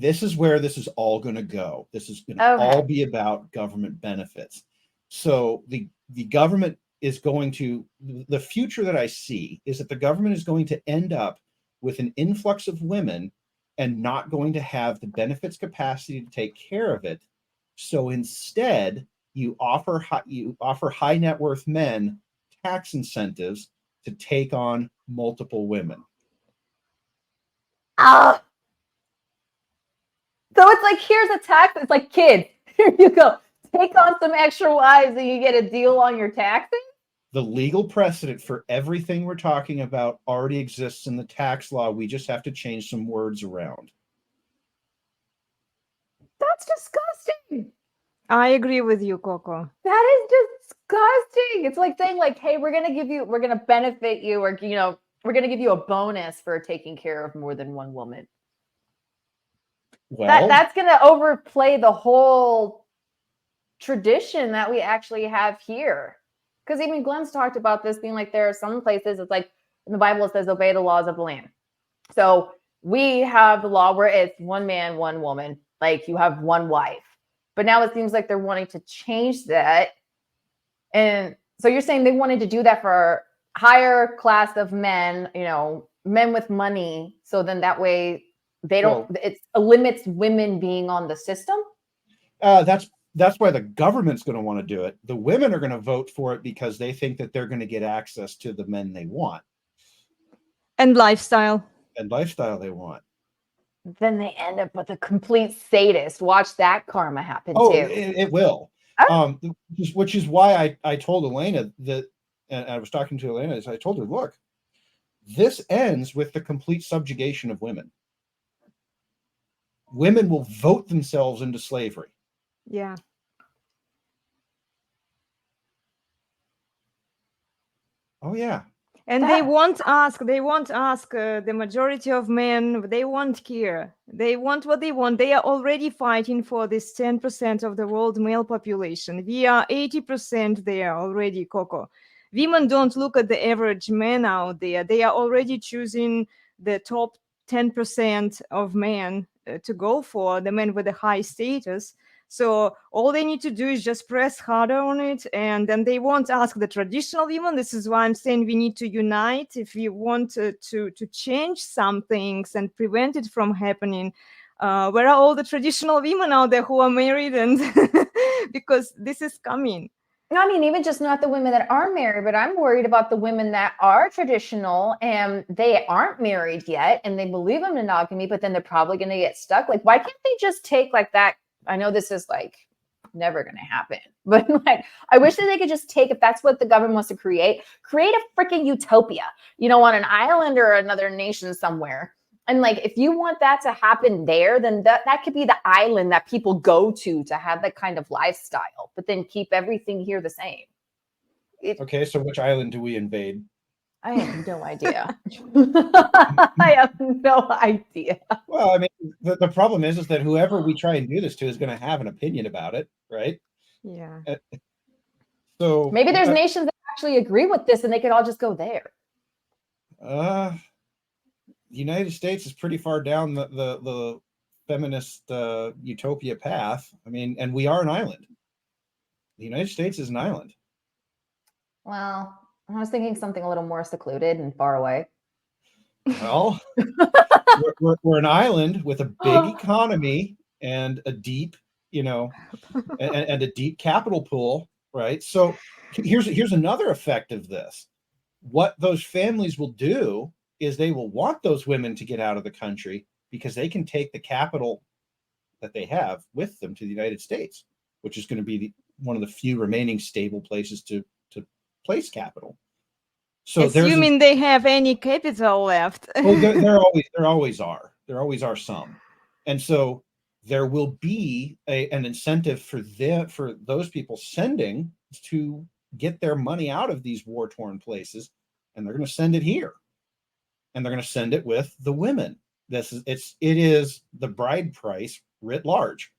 this is where this is all going to go. This is going to all be about government benefits. So the government is going to, the future that I see is that the government is going to end up with an influx of women and not going to have the benefits capacity to take care of it. So instead, you offer high net worth men tax incentives to take on multiple women. So it's like, here's a tax. It's like, kids, here you go. Take on some extra wives and you get a deal on your taxes. The legal precedent for everything we're talking about already exists in the tax law. We just have to change some words around. That's disgusting. I agree with you, Coco. That is disgusting. It's like saying, like, hey, we're going to benefit you, or, you know, we're going to give you a bonus for taking care of more than one woman. Well, that's going to overplay the whole tradition that we actually have here. Because even Glenn's talked about this being like, there are some places, it's like in the Bible, it says, obey the laws of the land. So we have the law where it's one man, one woman, like you have one wife. But now it seems like they're wanting to change that. And so you're saying they wanted to do that for higher class of men, you know, men with money. So then that way they don't, it limits women being on the system. That's why the government's going to want to do it. The women are going to vote for it because they think that they're going to get access to the men they want. And lifestyle. They want. Then they end up with a complete sadist. Watch that karma happen too. It will. Oh. Which is why I told Elena that, and I was talking to Elena, I told her, look, this ends with the complete subjugation of women. Women will vote themselves into slavery. Yeah. Oh, yeah. And they won't ask the majority of men, they won't care. They want what they want. They are already fighting for this 10% of the world male population. We are 80% there already, Coco. Women don't look at the average men out there. They are already choosing the top 10% of men to go for, the men with the high status. So all they need to do is just press harder on it, and then they won't ask the traditional women. This is why I'm saying we need to unite if we want to change some things and prevent it from happening. Where are all the traditional women out there who are married? And because this is coming. I mean, even just not the women that are married, but I'm worried about the women that are traditional and they aren't married yet and they believe in monogamy, but then they're probably going to get stuck. Like, why can't they just take like that? I know this is like never going to happen, but like, I wish that they could just take, if that's what the government wants to create a freaking utopia, you know, on an island or another nation somewhere. And like, if you want that to happen there, then that could be the island that people go to have that kind of lifestyle, but then keep everything here the same. Okay, so which island do we invade? I have no idea. I have no idea. Well, I mean, the problem is that whoever we try and do this to is going to have an opinion about it, right? Yeah. So maybe there's nations that actually agree with this and they could all just go there. The United States is pretty far down the feminist utopia path. I mean, and we are an island. The United States is an island. Well, I was thinking something a little more secluded and far away. Well, we're an island with a big economy and a deep, you know, and a deep capital pool, right? So here's another effect of this. What those families will do is they will want those women to get out of the country because they can take the capital that they have with them to the United States, which is going to be one of the few remaining stable places to place capital. So assuming they have any capital left. Well, there always are some, and so there will be an incentive for those people sending to get their money out of these war-torn places, and they're going to send it here, and they're going to send it with the women. It is the bride price writ large.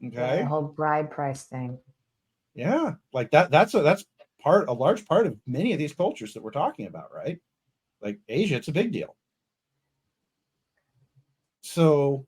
Okay. The whole bride price thing. Yeah, like that's a large part of many of these cultures that we're talking about, right? Like Asia, it's a big deal. So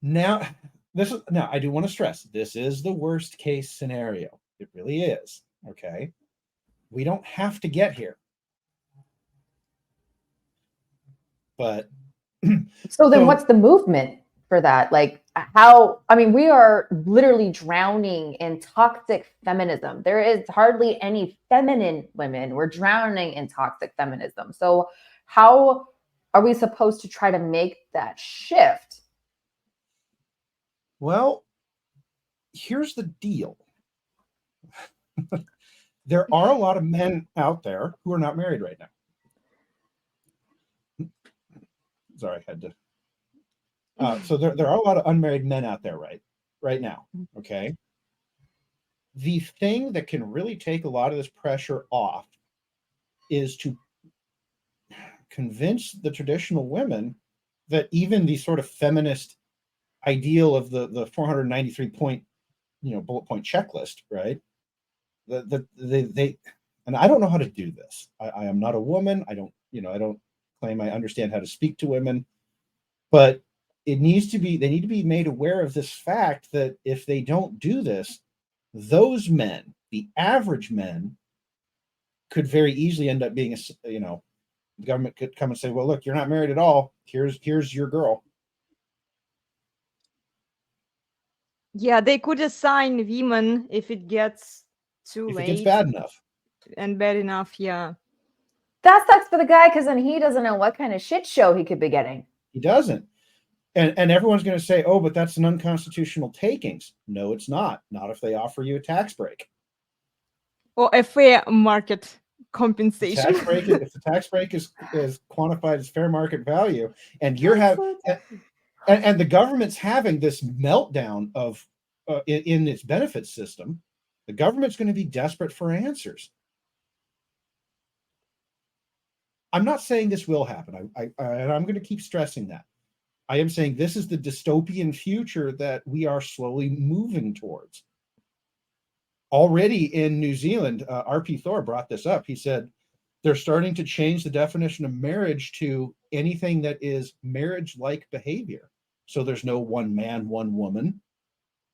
now I do want to stress, this is the worst case scenario. It really is. Okay. We don't have to get here. But so then what's the movement for that? Like how, I mean, we are literally drowning in toxic feminism. There is hardly any feminine women. We're drowning in toxic feminism. So how are we supposed to try to make that shift? Well, here's the deal. There are a lot of men out there who are not married right now. Sorry, I had to. So there are a lot of unmarried men out there right now. Okay. The thing that can really take a lot of this pressure off is to convince the traditional women that even the sort of feminist ideal of the 493 point, bullet point checklist, right? They and I don't know how to do this. I am not a woman. I don't claim I understand how to speak to women, but they need to be made aware of this fact that if they don't do this, those men, the average men, could very easily end up being the government could come and say, well, look, you're not married at all. Here's your girl. Yeah, they could assign women if it gets too late. If it gets bad enough. And bad enough, yeah. That sucks for the guy, because then he doesn't know what kind of shit show he could be getting. He doesn't. And everyone's going to say, oh, but that's an unconstitutional takings. No, it's not. Not if they offer you a tax break. Or a fair market compensation. If the tax break is quantified as fair market value, and you're having, and the government's having this meltdown of in its benefits system, the government's going to be desperate for answers. I'm not saying this will happen. And I'm going to keep stressing that. I am saying this is the dystopian future that we are slowly moving towards. Already in New Zealand, R.P. Thor brought this up. He said they're starting to change the definition of marriage to anything that is marriage-like behavior. So there's no one man, one woman.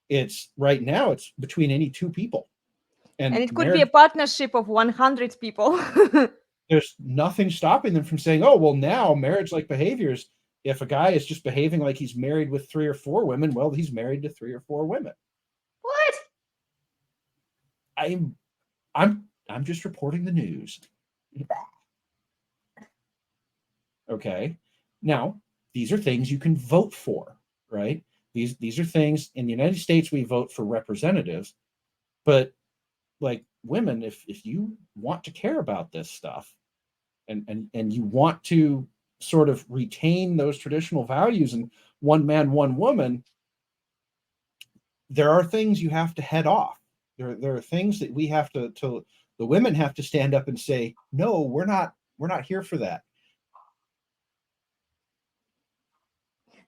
It's right now, it's between any two people. And it could be a partnership of 100 people. There's nothing stopping them from saying, oh, well, now marriage-like behaviors, if a guy is just behaving like he's married with 3 or 4 women, well, he's married to 3 or 4 women. What? I'm just reporting the news. Okay. Now, these are things you can vote for, right? These are things in the United States we vote for representatives, but like women, if you want to care about this stuff and you want to sort of retain those traditional values and one man, one woman, there are things you have to head off. There are things that we have to the women have to stand up and say, no, we're not here for that.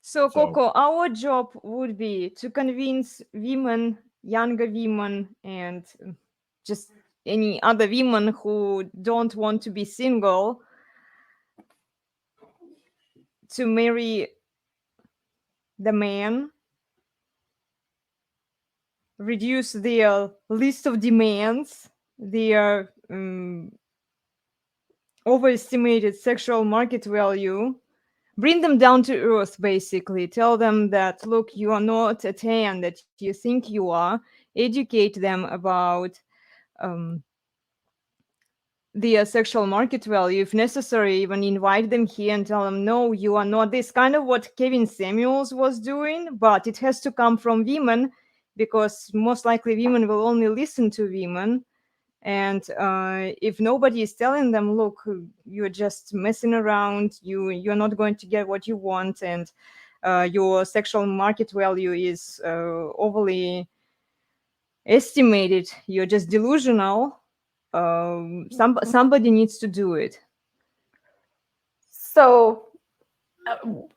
So Coco, our job would be to convince women, younger women, and just any other women who don't want to be single to marry the man, reduce their list of demands, their overestimated sexual market value, bring them down to earth, basically. Tell them that, look, you are not a 10 that you think you are. Educate them about their sexual market value. If necessary, even invite them here and tell them, no, you are not this. Kind of what Kevin Samuels was doing, but it has to come from women, because most likely women will only listen to women. And if nobody is telling them, look, you're just messing around, you're not going to get what you want, and your sexual market value is overly estimated, you're just delusional, somebody needs to do it. So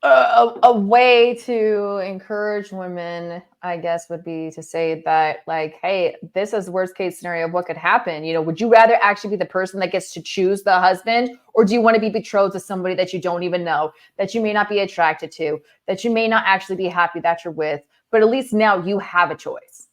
a way to encourage women, I guess, would be to say that, like, hey, this is worst case scenario of what could happen. You know, would you rather actually be the person that gets to choose the husband, or do you want to be betrothed to somebody that you don't even know, that you may not be attracted to, that you may not actually be happy that you're with, but at least now you have a choice.